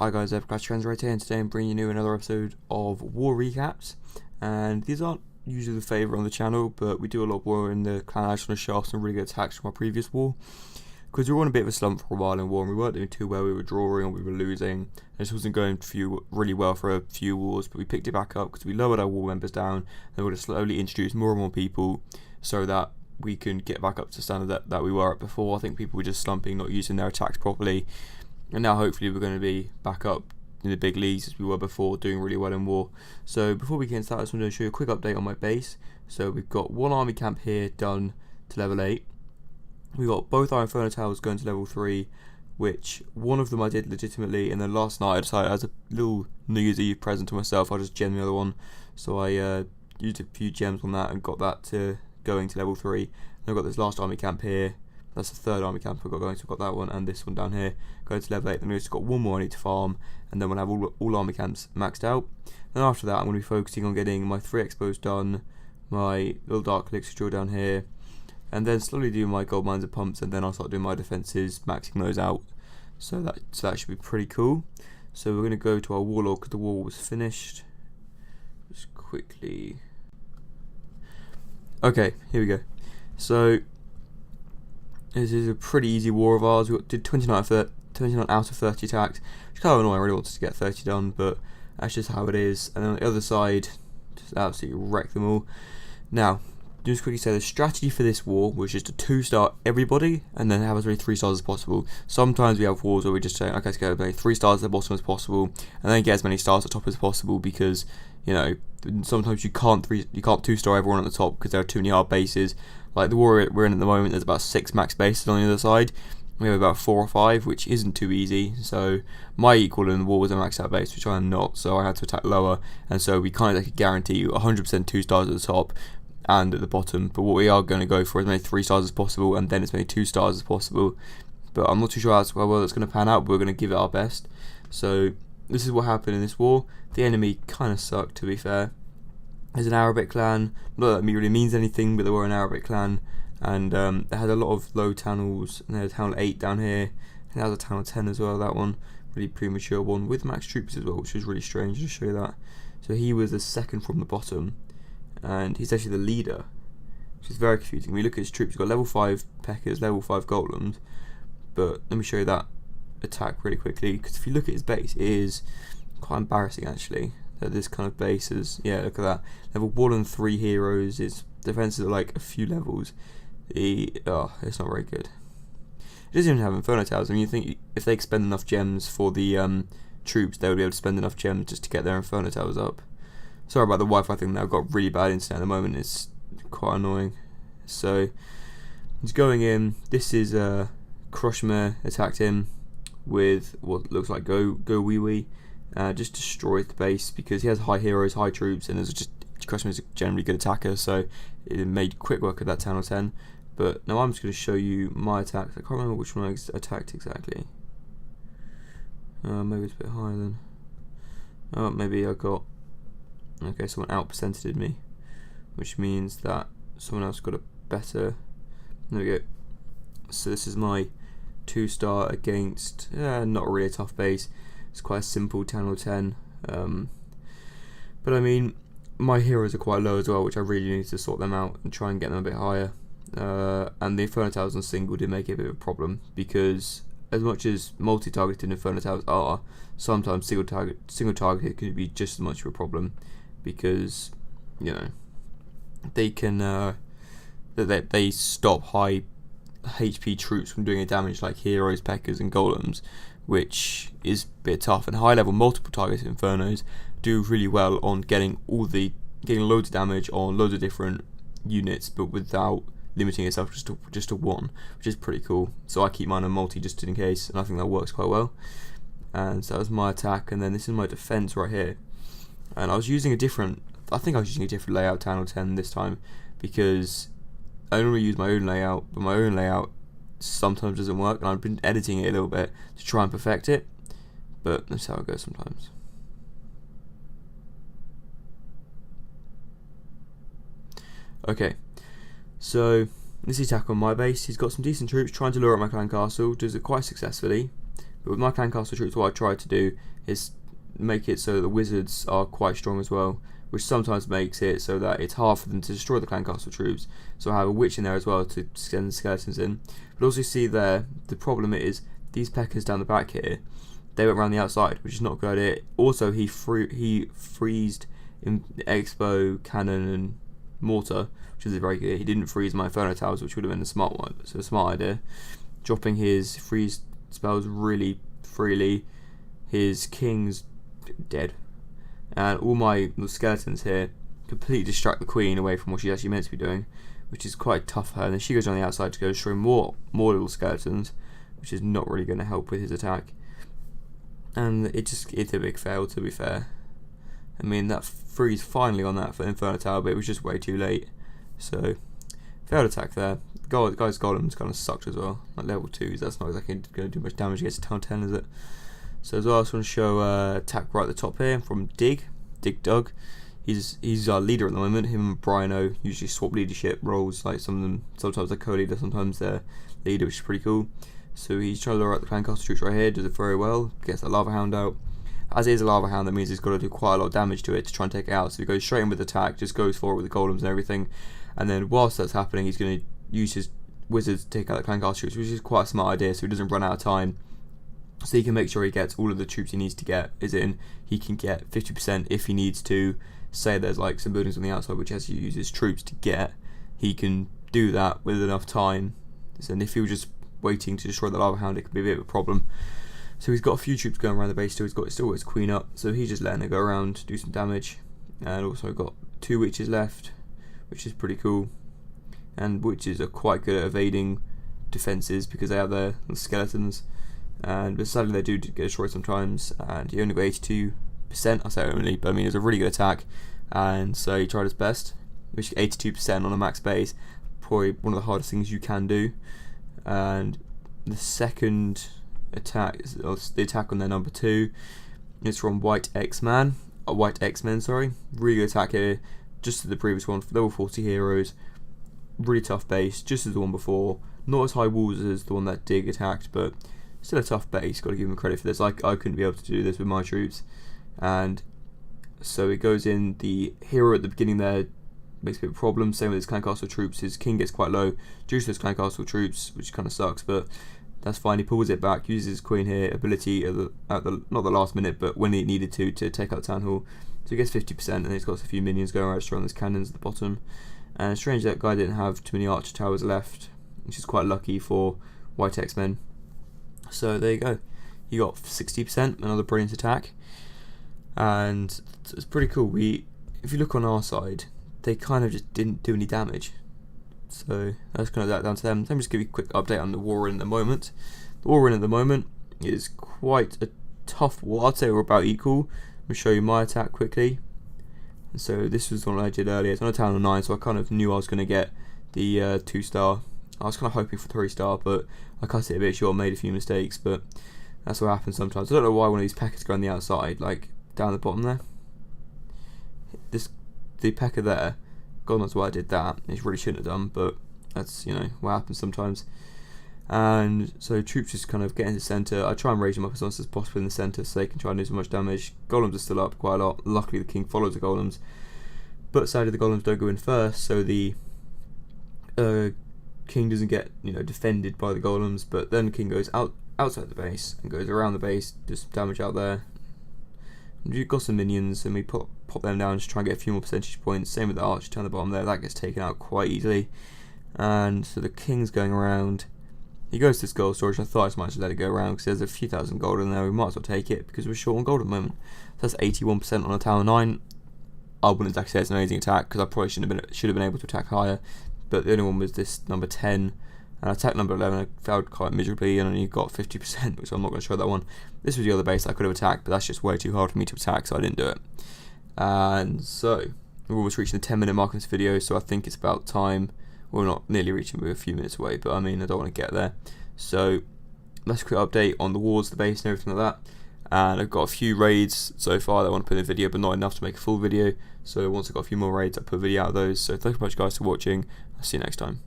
Hi guys, Clash Trends right here, and today I'm bringing you another episode of War Recaps. And these aren't usually the favourite on the channel, but we do a lot of war in the clan. I just want to show off some really good attacks from our previous war, because we were on a bit of a slump for a while in war, and we weren't doing too well. We were drawing or we were losing. This wasn't going really well for a few wars, but we picked it back up because we lowered our war members down, and we're going to slowly introduce more and more people so that we can get back up to the standard that we were at before. I think people were just slumping, not using their attacks properly. And now hopefully we're going to be back up in the big leagues as we were before, doing really well in war. So before we get into that, I just want to show you a quick update on my base. So we've got one army camp here done to level 8. We've got both our Inferno Towers going to level 3, which one of them I did legitimately, and then last night I decided as a little New Year's Eve present to myself, I'll just gem the other one. So I used a few gems on that and got that to going to level 3. And I've got this last army camp here. That's the third army camp I've got going, so I've got that one and this one down here going to level 8. Then we've just got one more I need to farm, and then we'll have all army camps maxed out. Then after that I'm going to be focusing on getting my 3 expos done, my little dark elixir drill down here, and then slowly do my gold mines and pumps, and then I'll start doing my defences, maxing those out. So that should be pretty cool. So we're going to go to our warlord because the war was finished. Just quickly. Okay, here we go. So this is a pretty easy war of ours. We did 29 out of 30 attacks, which is kind of annoying. I really wanted to get 30 done, but that's just how it is. And then on the other side, just absolutely wreck them all. Now, just quickly say the strategy for this war was just to 2-star everybody and then have as many 3 stars as possible. Sometimes we have wars where we just say, okay, let's get as many 3 stars at the bottom as possible, and then get as many stars at the top as possible, because you know sometimes you can't 2-star everyone at the top because there are too many hard bases. Like the war we're in at the moment, there's about 6 max bases on the other side. We have about 4 or 5, which isn't too easy. So my equal in the war was a maxed out base, which I am not, so I had to attack lower, and so we kind of like guarantee 100% 2 stars at the top and at the bottom. But what we are going to go for is as many 3 stars as possible, and then as many 2 stars as possible. But I'm not too sure how well that's going to pan out, but we're going to give it our best. So this is what happened in this war. The enemy kind of sucked, to be fair. There's an Arabic clan, not that it really means anything, but they were an Arabic clan, and they had a lot of low tunnels, and they had a town 8 down here, and that was a town 10 as well, that one, really premature one, with max troops as well, which was really strange to show you that. So he was the second from the bottom, and he's actually the leader, which is very confusing. When you look at his troops, he's got level 5 Peckers, level 5 Golems, but let me show you that attack really quickly, because if you look at his base, it is quite embarrassing actually. This kind of base is, yeah, look at that. Level 1 and 3 heroes, his defenses are like a few levels. It's not very good. It doesn't even have Inferno Towers. I mean, you think if they expend enough gems for the troops, they would be able to spend enough gems just to get their Inferno Towers up. Sorry about the Wi-Fi thing now, I've got really bad internet at the moment, it's quite annoying. So, he's going in. This is Krushmer attacked him with what looks like GoWiWi. Just destroyed the base because he has high heroes, high troops, and there's just Krushmer is a generally good attacker, so it made quick work of that town 10. But now I'm just going to show you my attacks. I can't remember which one I attacked exactly. Maybe it's a bit higher then. Oh, maybe I got. Okay, someone out-percented me, which means that someone else got a better. There we go. So this is my 2-star against not really a tough base. It's quite a simple 10 or 10, but I mean my heroes are quite low as well, which I really need to sort them out and try and get them a bit higher, and the Inferno Towers on single did make it a bit of a problem, because as much as multi-targeted Inferno Towers are, sometimes single targeted can be just as much of a problem, because you know they can they stop high HP troops from doing a damage like heroes, Peckers and Golems, which is a bit tough. And high level multiple targeted Infernos do really well on getting loads of damage on loads of different units, but without limiting itself just to one, which is pretty cool. So I keep mine on multi just in case, and I think that works quite well. And so that was my attack, and then this is my defense right here. And I think I was using a different layout, Town 10 this time, because I normally use my own layout, but my own layout sometimes doesn't work, and I've been editing it a little bit to try and perfect it, but that's how it goes sometimes. Okay, so this is attack on my base. He's got some decent troops trying to lure up my clan castle, does it quite successfully, But with my clan castle troops, what I try to do is make it so that the wizards are quite strong as well, which sometimes makes it so that it's hard for them to destroy the clan castle troops. So I have a witch in there as well to send skeletons in. But also see there, the problem is these peckers down the back here, they went around the outside, which is not a good idea. Also, he freezed in Expo, Cannon and Mortar, which is very good. He didn't freeze my Inferno Towers, which would have been a smart one, so a smart idea. Dropping his freeze spells really freely. His king's dead. And all my skeletons here completely distract the queen away from what she's actually meant to be doing, which is quite tough for her. And then she goes on the outside to go destroy more little skeletons, which is not really going to help with his attack. And it's a big fail, to be fair. I mean, that freeze finally on that for Inferno Tower, but it was just way too late. So, failed attack there. Guy's golems kind of sucked as well. Like level 2s, that's not exactly going to do much damage against town 10, is it? So as well, I just want to show attack right at the top here from Doug. He's our leader at the moment. Him and Briano usually swap leadership roles. Like sometimes they're co-leader, sometimes they're leader, which is pretty cool. So he's trying to lure out the clan castle troops right here. Does it very well. Gets that lava hound out. As it is a lava hound, that means he's got to do quite a lot of damage to it to try and take it out. So he goes straight in with attack, just goes for it with the golems and everything. And then whilst that's happening, he's going to use his wizards to take out the clan castle troops, which is quite a smart idea, so he doesn't run out of time. So he can make sure he gets all of the troops he needs to get, as in he can get 50% if he needs to. Say there's like some buildings on the outside which he has to use his troops to get, he can do that with enough time. And if he was just waiting to destroy the lava hound, it could be a bit of a problem. So he's got a few troops going around the base still. He's still got his queen up, so he's just letting her go around, do some damage. And also got 2 witches left, which is pretty cool. And witches are quite good at evading defences because they have their skeletons. But sadly they do get destroyed sometimes, and he only got 82%. I say only, but I mean it was a really good attack, and so he tried his best. Which 82% on a max base, probably one of the hardest things you can do. And the second attack is the attack on their number 2. It's from White X-Men, sorry. Really good attack here, just as the previous one. Level 40 heroes, really tough base, just as the one before. Not as high walls as the one that Dig attacked, but still a tough base. Got to give him credit for this. I couldn't be able to do this with my troops, and so it goes in. The hero at the beginning there makes a bit of a problem. Same with his clan castle troops. His king gets quite low due to his clan castle troops, which kind of sucks, but that's fine. He pulls it back, uses his queen here ability at the not the last minute, but when he needed to take out the town hall. So he gets 50%, and he's got a few minions going around destroying his cannons at the bottom. And it's strange that guy didn't have too many archer towers left, which is quite lucky for White X-Men. So there you go. He got 60%, another brilliant attack, and it's pretty cool. If you look on our side, they kind of just didn't do any damage. So that's kind of that down to them. Let me just give you a quick update on the war we're in at the moment. The war we're in at the moment is quite a tough war. I'd say we're about equal. I'm going to show you my attack quickly. And so this was the one I did earlier. It's on a town of 9, so I kind of knew I was going to get the 2-star. I was kind of hoping for 3-star, but I cut it a bit short, made a few mistakes, but that's what happens sometimes. I don't know why one of these peckers go on the outside, like down the bottom there. The pecker there, God knows why I did that. It really shouldn't have done, but that's, what happens sometimes. And so troops just kind of get into the centre. I try and raise them up as much as possible in the centre so they can try and do so much damage. Golems are still up quite a lot. Luckily the king follows the golems, but sadly the golems don't go in first, so the king doesn't get defended by the golems. But then the king goes outside the base and goes around the base, does some damage out there. And you've got some minions, and we pop them down to try and get a few more percentage points. Same with the archer down the bottom there, that gets taken out quite easily. And so the king's going around. He goes to this gold storage. I thought I might just let it go around because there's a few thousand gold in there. We might as well take it because we're short on gold at the moment. So that's 81% on a tower 9. I wouldn't exactly say it's an amazing attack because I probably should have been able to attack higher. But the only one was this number 10. And attack number 11 I failed quite miserably and only got 50%, which I'm not going to show that one. This was the other base I could have attacked, but that's just way too hard for me to attack, so I didn't do it. And so we're almost reaching the 10-minute mark in this video, so I think it's about time. We're not nearly reaching, we're a few minutes away, but I mean I don't want to get there. So that's a quick update on the wars, the base and everything like that. And I've got a few raids so far that I want to put in the video, but not enough to make a full video. So once I've got a few more raids, I'll put a video out of those. So thank you very much guys for watching. I'll see you next time.